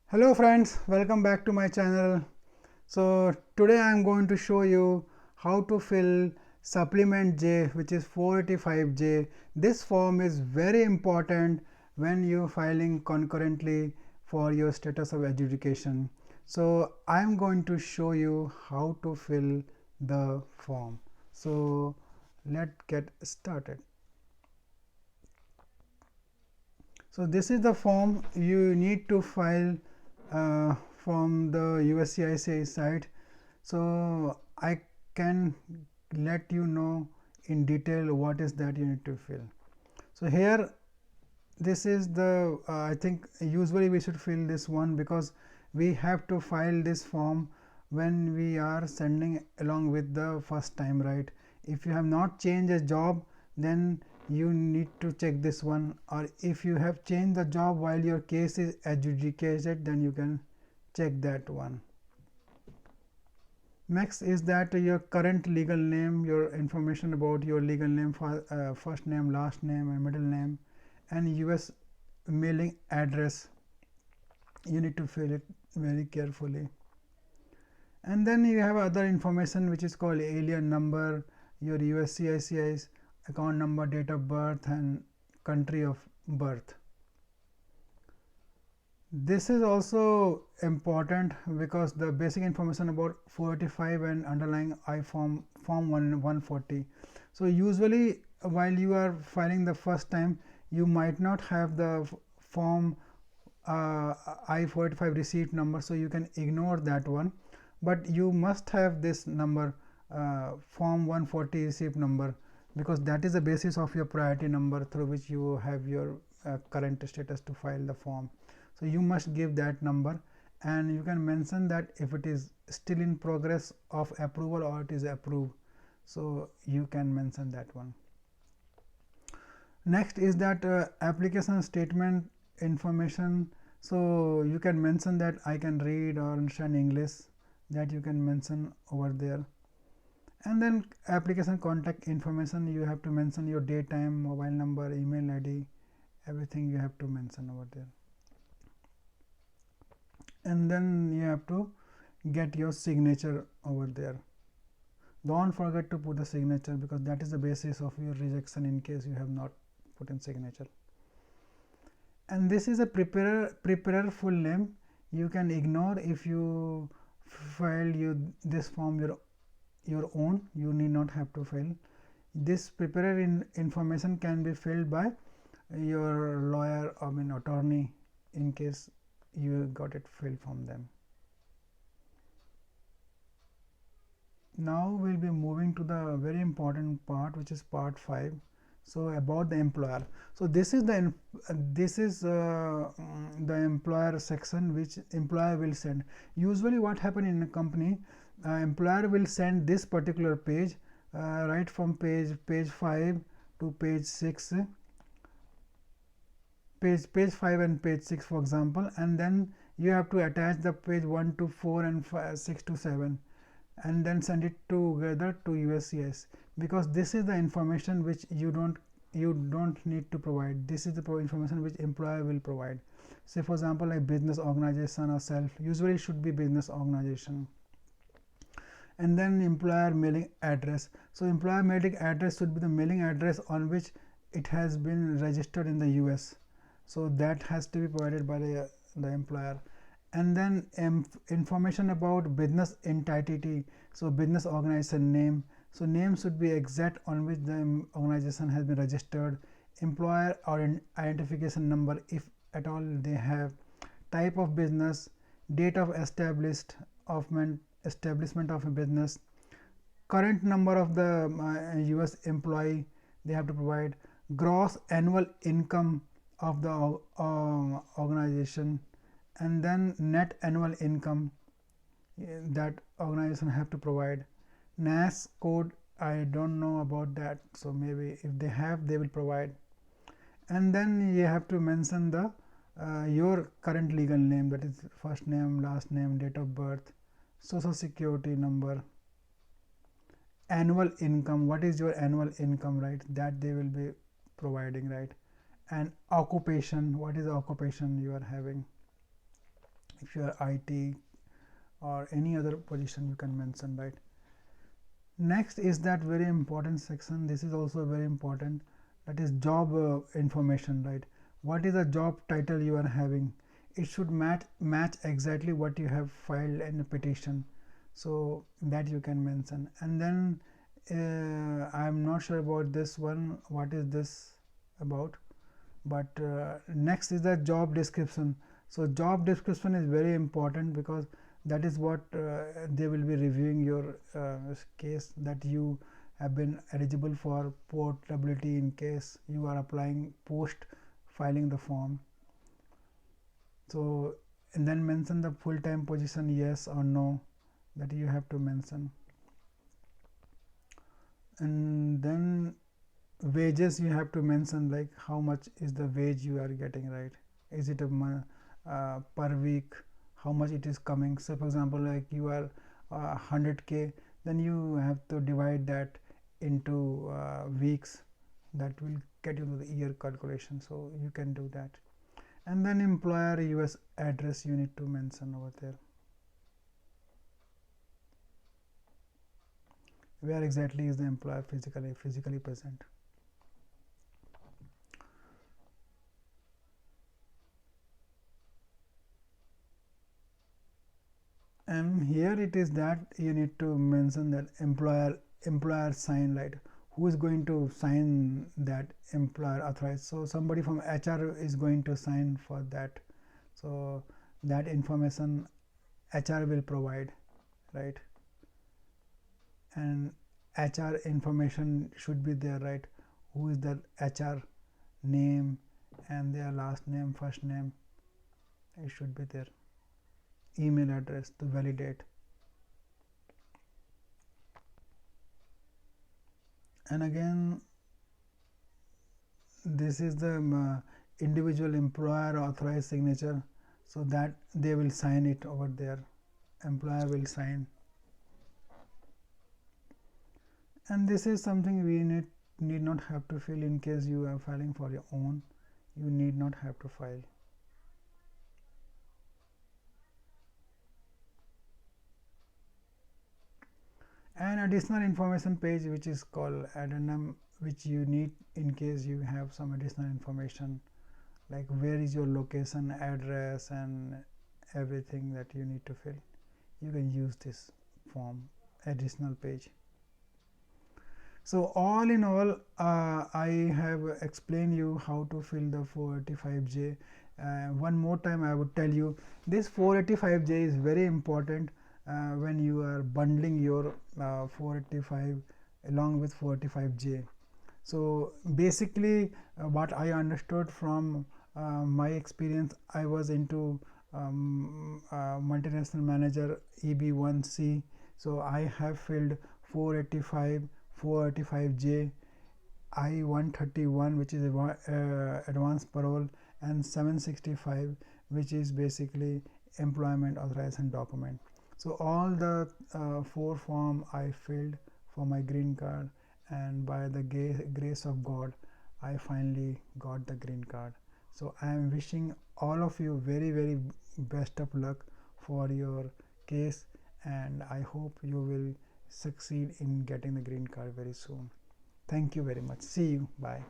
Hello friends, welcome back to my channel. So today I am going to show you how to fill supplement J, which is 485J. This form is very important when you filing concurrently for your status of adjudication. So I am going to show you how to fill the form. So let's get started. So this is the form you need to file from the USCIS site. So I can let you know in detail what is that you need to fill. So here this is the I think usually we should fill this one because we have to file this form when we are sending along with the first time, right? If you have not changed a job, then you need to check this one, or if you have changed the job while your case is adjudicated, then you can check that one. Next is that your current legal name, your information about your legal name, first name, last name and middle name, and US mailing address. You need to fill it very carefully. And then you have other information which is called alien number, your USCIS account number, date of birth and country of birth. This is also important because the basic information about 485 and underlying I form 140. So usually while you are filing the first time, you might not have the form I-485 receipt number, so you can ignore that one, but you must have this number, form 140 receipt number, because that is the basis of your priority number through which you have your current status to file the form. So you must give that number, and you can mention that if it is still in progress of approval or it is approved, so you can mention that one. Next is that application statement information. So you can mention that I can read or understand English, that you can mention over there. And then application contact information, you have to mention your date, time, mobile number, email ID, everything you have to mention over there. And then you have to get your signature over there. Don't forget to put the signature, because that is the basis of your rejection in case you have not put in signature. And this is a preparer full name. You can ignore if you file this form your own. You need not have to fill. This preparer information can be filled by your lawyer, attorney, in case you got it filled from them. Now we'll be moving to the very important part, which is part 5. So about the employer. So this is the employer section, which employer will send. Usually what happens in a company, employer will send this particular page, right from page 5 to page 6, page 5 and page 6 for example, and then you have to attach the page 1 to 4 and 6 to 7, and then send it together to USCIS, because this is the information which you don't need to provide. This is the information which employer will provide. Say for example, like business organization or self, usually should be business organization. And then employer mailing address. So employer mailing address should be the mailing address on which it has been registered in the US. So that has to be provided by the employer. And then information about business entity, so business organization name. So name should be exact on which the organization has been registered. Employer or identification number, if at all they have. Type of business, date of establishment of a business, current number of the US employee they have to provide, gross annual income of the organization, and then net annual income that organization have to provide. NAS code, I don't know about that, so maybe if they have, they will provide. And then you have to mention the your current legal name, that is first name, last name, date of birth, social security number, annual income, what is your annual income, right, that they will be providing, right, and occupation, what is the occupation you are having. if you are IT or any other position you can mention, right? Next is that very important section, this is also very important, that is job information, right? What is the job title you are having? It should match exactly what you have filed in a petition, so that you can mention. And then I am not sure about this one, what is this about, but next is the job description. So job description is very important because that is what they will be reviewing your case, that you have been eligible for portability in case you are applying post filing the form. So and then mention the full-time position, yes or no, that you have to mention. And then wages you have to mention, like how much is the wage you are getting, right? Is it a per week, how much it is coming? So for example, like you are 100K, then you have to divide that into weeks, that will get you to the year calculation, so you can do that. And then employer US address you need to mention over there, where exactly is the employer physically present. And here it is that you need to mention that employer sign, right? Who is going to sign that employer authorized? So somebody from HR is going to sign for that, so that information HR will provide, right? And HR information should be there, right? Who is the HR, name and their last name, first name, it should be there. Email address to validate. And again, this is the individual employer authorized signature, so that they will sign it over there, employer will sign. And this is something we need not have to fill. In case you are filing for your own, you need not have to file. An additional information page which is called addendum, which you need in case you have some additional information, like where is your location, address and everything that you need to fill. You can use this form, additional page. So all in all, I have explained you how to fill the 485J. One more time I would tell you, this 485J is very important when you are bundling your 485 along with 485J. So basically what I understood from my experience, I was into multinational manager EB1C, so I have filled 485, 485J, I-131 which is advanced parole, and 765 which is basically employment authorization document. So all the 4 form I filled for my green card, and by the grace of God I finally got the green card. So I am wishing all of you very best of luck for your case, and I hope you will succeed in getting the green card very soon. Thank you very much. See you. Bye.